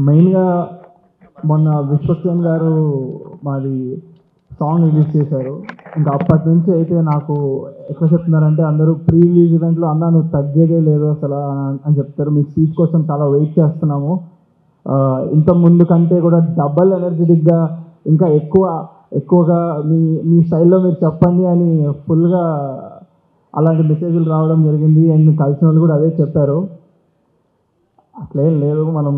మెయిన్గా మొన్న విశ్వక్సేన్ గారు మాది సాంగ్ రిలీజ్ చేశారు. ఇంకా అప్పటి నుంచి అయితే నాకు ఎట్లా చెప్తున్నారంటే అందరూ ప్రీ రిలీజ్ ఈవెంట్లో అన్నా నువ్వు తగ్గేదే లేదు అసలు అని చెప్తారు. మీ స్పీచ్ కోసం చాలా వెయిట్ చేస్తున్నాము, ఇంత ముందు కంటే కూడా డబల్ ఎనర్జెటిక్గా ఇంకా ఎక్కువగా మీ స్టైల్లో మీరు చెప్పండి అని ఫుల్గా అలాంటి మెసేజ్లు రావడం జరిగింది. అండ్ కలిసిన వాళ్ళు కూడా అదే చెప్పారు. అట్లేం లేదు, మనం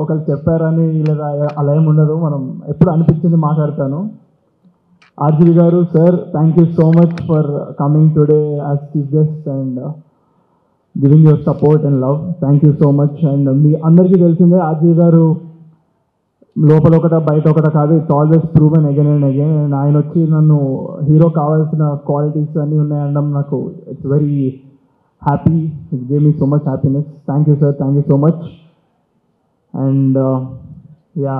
ఒకరు చెప్పారని లేదా అలా ఏమి ఉండదు, మనం ఎప్పుడు అనిపించింది మాట్లాడతాను. ఆర్జీవి గారు sir, thank you so much for coming today as chief guest and giving your support and love. Thank you so much. And మీ అందరికీ తెలిసిందే ఆర్జీవి గారు లోపల ఒకట బయట ఒకట కాదు, it's always proven again and again. And ఆయన వచ్చి నన్ను హీరో కావాల్సిన క్వాలిటీస్ అన్నీ ఉన్నాయనడం నాకు it's very happy. It gave me so much happiness. Thank you sir, thank you so much. And yeah,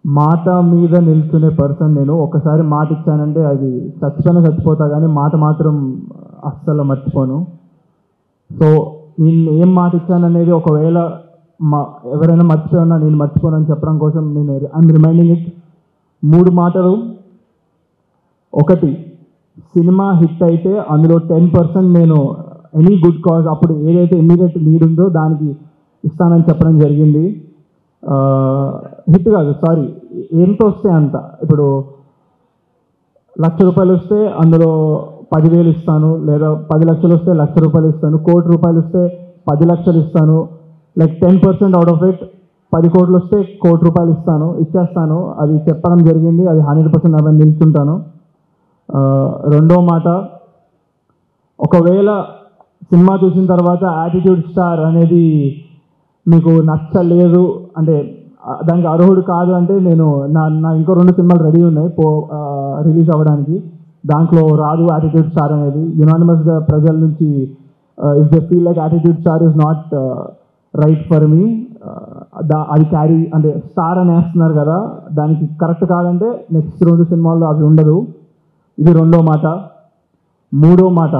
మాట మీద నిల్చునే పర్సన్ నేను. ఒకసారి మాట ఇచ్చానంటే అది చచ్చిపోతా, కానీ మాట మాత్రం అస్సలు మర్చిపోను. సో నేను ఏం మాట ఇచ్చాననేది ఒకవేళ ఎవరైనా మర్చిపోయినా నేను మర్చిపోనని చెప్పడం కోసం నేను ఐఎమ్ రిమైండింగ్ ఇట్. 3 మాటలు. ఒకటి, సినిమా హిట్ అయితే అందులో 10% నేను ఎనీ గుడ్ కాజ్ అప్పుడు ఏదైతే ఇమ్మీడియట్ నీడ్ ఉందో దానికి ఇస్తానని చెప్పడం జరిగింది. హిట్ కాదు, సారీ, ఎంత వస్తే అంత. ఇప్పుడు ₹1,00,000 వస్తే అందులో 10,000 ఇస్తాను, లేదా 10 లక్షలు వస్తే ₹1,00,000 ఇస్తాను, ₹1,00,00,000 వస్తే 10 లక్షలు ఇస్తాను. లైక్ 10% అవుట్ ఆఫ్ ఇట్, 10 కోట్లు వస్తే ₹1,00,00,000 ఇచ్చేస్తాను. అది చెప్పడం జరిగింది, అది 100% అవన్నీ నిల్చుంటాను. రెండో మాట, ఒకవేళ సినిమా చూసిన తర్వాత యాటిట్యూడ్ స్టార్ అనేది మీకు నచ్చలేదు అంటే దానికి అర్హుడు కాదు అంటే నేను నా ఇంకో 2 సినిమాలు రెడీ ఉన్నాయి రిలీజ్ అవ్వడానికి, దాంట్లో రాదు యాటిట్యూడ్ స్టార్ అనేది. యునానిమస్గా ప్రజల నుంచి if they feel like attitude star is not right for me, అది క్యారీ అంటే స్టార్ అని వేస్తున్నారు కదా, దానికి కరెక్ట్ కాదంటే నెక్స్ట్ 2 సినిమాల్లో అవి ఉండదు. ఇది రెండో మాట. మూడో మాట,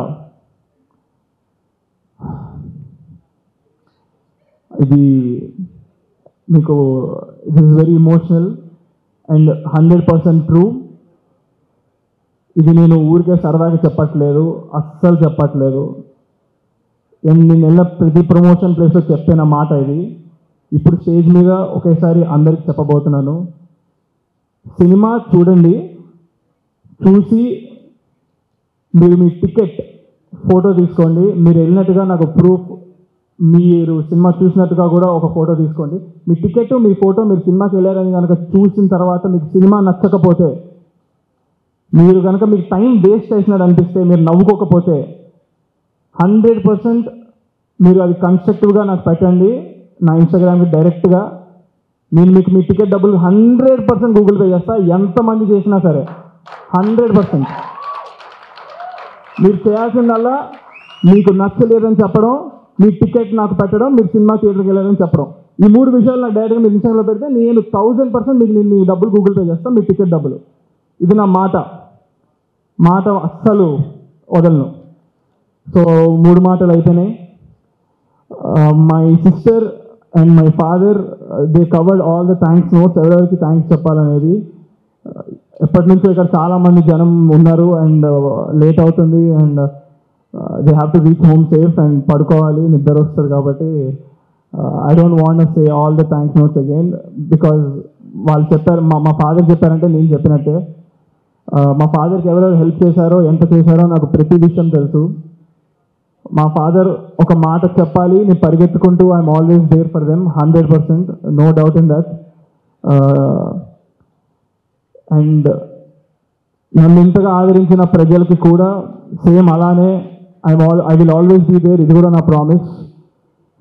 ఇది మీకు it is very emotional and 100% true. ఇది నేను ఊరికే సరదాగా చెప్పట్లేదు, అస్సలు చెప్పట్లేదు. నేను వెళ్ళిన ప్రతి ప్రమోషన్ ప్లేస్లో చెప్పిన మాట ఇది. ఇప్పుడు స్టేజ్ మీద ఒకేసారి అందరికి చెప్పబోతున్నాను. సినిమా చూడండి, చూసి మీరు మీ టికెట్ ఫోటో తీసుకోండి. మీరు వెళ్ళినట్టుగా నాకు ప్రూఫ్, మీరు సినిమా చూసినట్టుగా కూడా ఒక ఫోటో తీసుకోండి. మీ టికెట్, మీ ఫోటో, మీరు సినిమాకి వెళ్ళారని కనుక చూసిన తర్వాత మీకు సినిమా నచ్చకపోతే, మీరు కనుక మీకు టైం వేస్ట్ చేసినట్టు అనిపిస్తే, మీరు నవ్వుకోకపోతే 100% మీరు అది కన్స్ట్రక్టివ్గా నాకు పెట్టండి నా ఇన్స్టాగ్రామ్కి డైరెక్ట్గా. నేను మీకు మీ టికెట్ డబ్బులు 100% గూగుల్ పే చేస్తా, ఎంతమంది చేసినా సరే. 100%. మీరు చేయాల్సిందల్లా మీకు నచ్చలేదని చెప్పడం, మీ టికెట్ నాకు పెట్టడం, మీరు సినిమా థియేటర్కి వెళ్ళాలని చెప్పడం. ఈ 3 విషయాలు నాకు డైరెక్ట్గా మీరు ఇన్స్టాగ్రామ్లో పెడితే నేను 1000% మీకు నేను మీ డబ్బులు గూగుల్ పే చేస్తాను, మీ టికెట్ డబ్బులు. ఇది నా మాట అస్సలు వదలను. సో 3 మాటలు అయిపోయినాయి. My sister and my father they covered all the thanks notes. ఎవరెవరికి థ్యాంక్స్ చెప్పాలనేది. ఎప్పటి నుంచో ఇక్కడ చాలామంది జనం ఉన్నారు అండ్ లేట్ అవుతుంది and they have to reach home safe and పడుకోవాలి, నిద్ర వస్తుంది. కాబట్టి I don't want to say all the thanks notes again, because వాళ్ళు చెప్పారు, మా ఫాదర్ చెప్పారంటే నేను చెప్పినట్టే. మా ఫాదర్కి ఎవరెవరు హెల్ప్ చేశారో, ఎంత చేశారో నాకు ప్రతి విషయం తెలుసు. మా ఫాదర్ ఒక మాట చెప్పాలి, నేను పరిగెత్తుకుంటూ I'm always there for them, 100%, no doubt in that. And నన్ను ఇంతగా ఆదరించిన ప్రజలకి కూడా సేమ్ అలానే I will always be there. ఇది కూడా నా ప్రామిస్.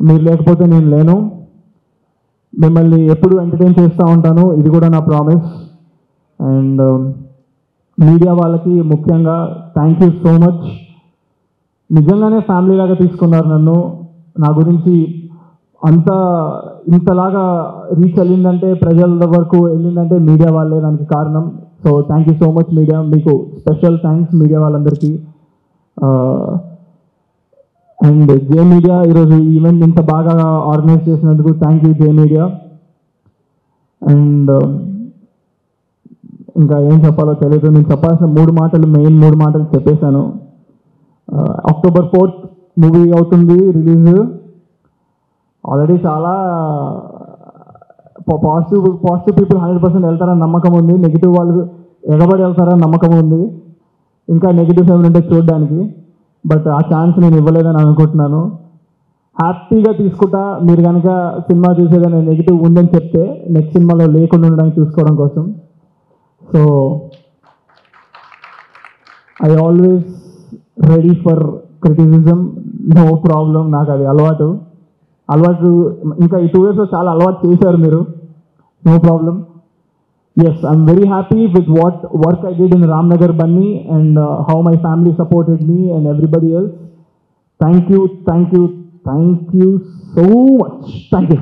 మీరు లేకపోతే నేను లేను. మిమ్మల్ని ఎప్పుడు ఎంటర్టైన్ చేస్తూ ఉంటాను, ఇది కూడా నా ప్రామిస్. అండ్ మీడియా వాళ్ళకి ముఖ్యంగా థ్యాంక్ యూ సో మచ్. నిజంగానే ఫ్యామిలీ లాగా తీసుకున్నారు నన్ను. నా గురించి ఇంతలాగా రీచ్ వెళ్ళిందంటే, ప్రజల వరకు వెళ్ళిందంటే మీడియా వాళ్ళే దానికి కారణం. So thank you so much media, మీకు స్పెషల్ థ్యాంక్స్ మీడియా వాళ్ళందరికీ. అండ్ జే మీడియా ఈరోజు ఈవెంట్ ఇంత బాగా ఆర్గనైజ్ చేసినందుకు thank you J media. And ఇంకా ఏం చెప్పాలో తెలియదు. నేను చెప్పాల్సిన మెయిన్ మూడు మాటలు చెప్పేశాను. October 4th మూవీ అవుతుంది రిలీజ్. ఆల్రెడీ చాలా పాజిటివ్ పీపుల్ 100% వెళ్తారని నమ్మకం ఉంది. నెగిటివ్ వాళ్ళు ఎగబడి వెళ్తారని నమ్మకం ఉంది. ఇంకా నెగిటివ్స్ ఏమైనా ఉంటే చూడడానికి, బట్ ఆ ఛాన్స్ నేను ఇవ్వలేదని అనుకుంటున్నాను. హ్యాపీగా తీసుకుంటా. మీరు కనుక సినిమా చూసేదని నెగిటివ్ ఉందని చెప్తే నెక్స్ట్ సినిమాలో లేకుండా ఉండడానికి చూసుకోవడం కోసం. So I always ready for criticism, no problem. నాకు అది అలవాటు. ఇంకా ఈ 2 years చాలా అలవాటు చేశారు మీరు, no problem. Yes, I'm very happy with what work I did in Ramnagar Banni and how my family supported me and everybody else. Thank you so much. Thank you.